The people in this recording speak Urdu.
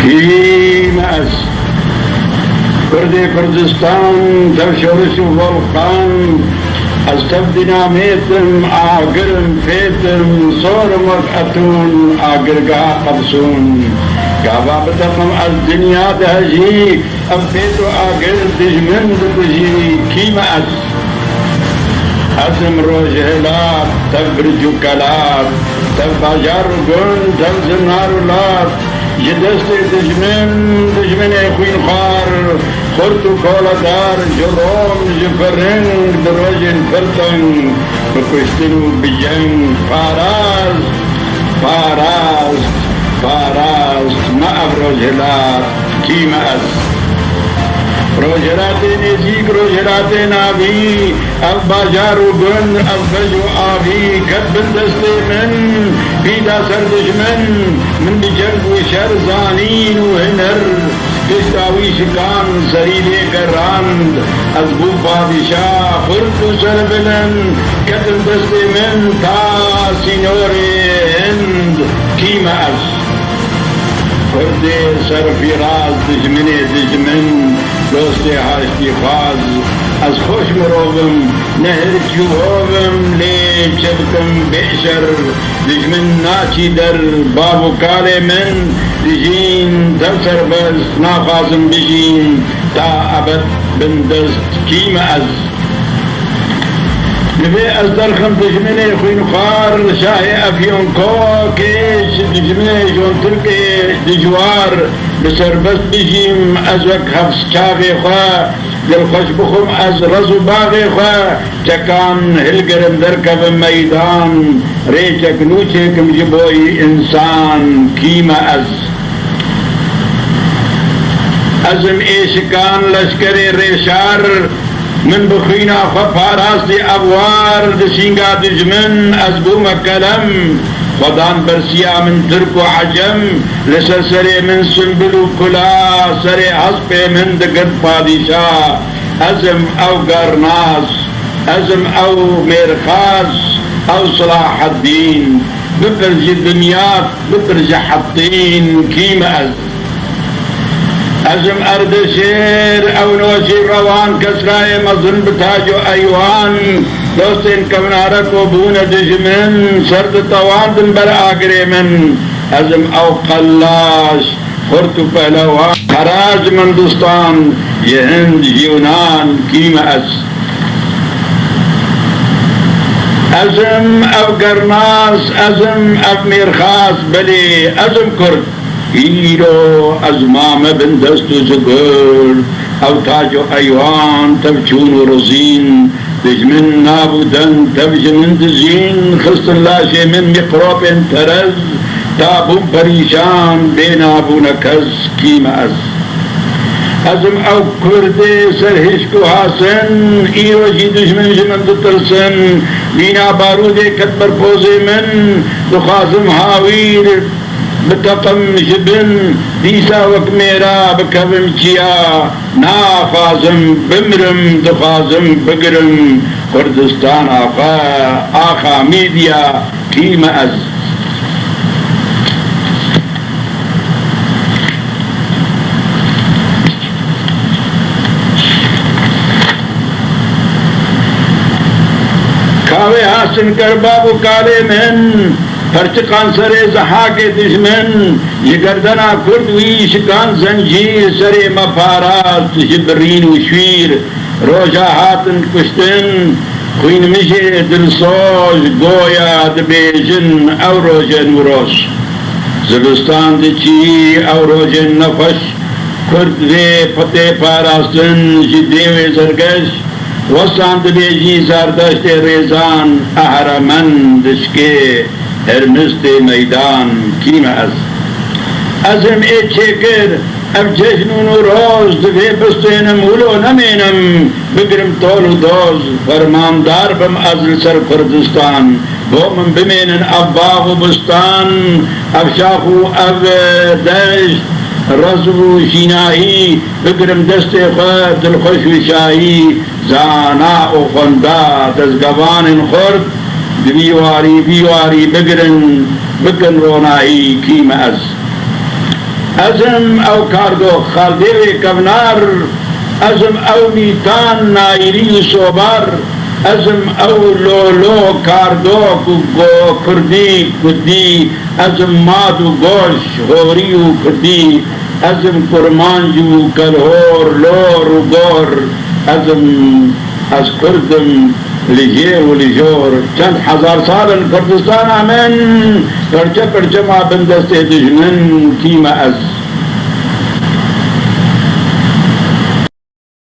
كيماس كردي كردستان تشرش volkan استبدنا ميتم آگرم فيتم صور مرأتون آگرگا قبسون قابا بتقم الدنيا دهجي أبتو آگر دجمن دجي كيماس أزم روجهلات تبرجو كلات تباجار گن تبزنار لات جدست دجمن خوين خار خرطو كولدار جروم جفرنگ دروجن فرطن بكشتنو بجنگ فاراز ما أبروجهلات كيماس روجراتے نزیک روجراتے نابی اب باجارو گن اب بجو آبی گد بندستے من بیدا سر دشمن من بجنگ و شر زانین و ہنر کشتاوی شکان سری لے کر راند از بو بادشاہ خرد و سر بلند گد بندستے من تا سینور ہند کیماس خرد سر فراز دجمن دوست هاشتی خواز از خوش مروبم نهر چوبم لی چبکم بیشر دجمن ناچی در باب و کال من دجین در سربز ناخازم بجین تا ابد بندست کیم از نبي أصدركم دجمني خوين خار شاهي أفيون كوكيش دجمني جون تركي دجوار بسربس بجيم أزوك حفظ شاغي خوا دلخوش بخم از رزو باغي خوا چکان هلگرم درکب ميدان ريچك نوچكم جبوي إنسان كيما أزم إيشكان لشكري ريشار من بخينا خفاراس دي أبوار دسينغا دجمن أزبو مكلم خدان برسيا من ترك وعجم لسرسري من سنبل وكلا سري عصب من دقد بادشاه أزم أو قرناس أزم أو ميرخاس أو صلاح الدين ببرج الدنيا ببرج حطين كيما أزم أرد شير أو نوشي روان كسراء مظن بتاجو أيوان دوستين كمنارك وبون دجمن سرد طوان دنبر آگري من أزم أو قلاش خرطو پهلوان خراج من دوستان يهند يونان كيما أزم أو قرناس أزم أو ميرخاس بلي أزم كرد هيرو أزمام بن دستو زقر أو تاجو أيوان تبجون رزين دجمن نابودن تبجمن دزين خست اللاشي من مقروب ترز تابون بريشان بين أبو نكز كيما أزم أو كردي سرهشكو حاسن إيرو جي دجمن جمن دترسن بينا بارودي كتبر بوزي من دخازم هاوير بتقم جبن ديسا وكميرا بكبم جيا نافازم بمرم دخازم بقرم كردستان آخا ميديا كيما كاوي حسن كرباب وكالي من فرچقان سر زحاك دشمن يقردنا كردوي شكان زنجير سر مفارات جبرين وشوير روجا هاتن كشتن خوين مجي دلسوج گويا دبيجن او روجن وروش زلستان دچي او روجن نفش كرد دي فتح پاراستن جديوه زرگش وستان دبيجي زردشت ريزان احرمن دشكي هرمست ميدان كيما أزم إيشكر أب جشنون روز دفي بستين مولو نمينم بقرم طول دوز فرمان دار بم أزل سر كردستان بومن بمينن أباغ و بستان أب شاخو أب دشت رزو شيناهي بقرم دستي خد دلخوش وشاهي زانا و خندا دزگوان خرد بيواري بقرن روناهي كيما ازم او کاردو خالدوی کبنار ازم او میتان نایری صوبار ازم او لولو کاردو گو کردی کدی ازم مادو گوش هوری و کدی ازم کرمانجو کرهور لور و گور ازم از کردم لجیر و لجور چند هزار سال کردستان آمن گرچه پرچه ما بندست دجمن کیم از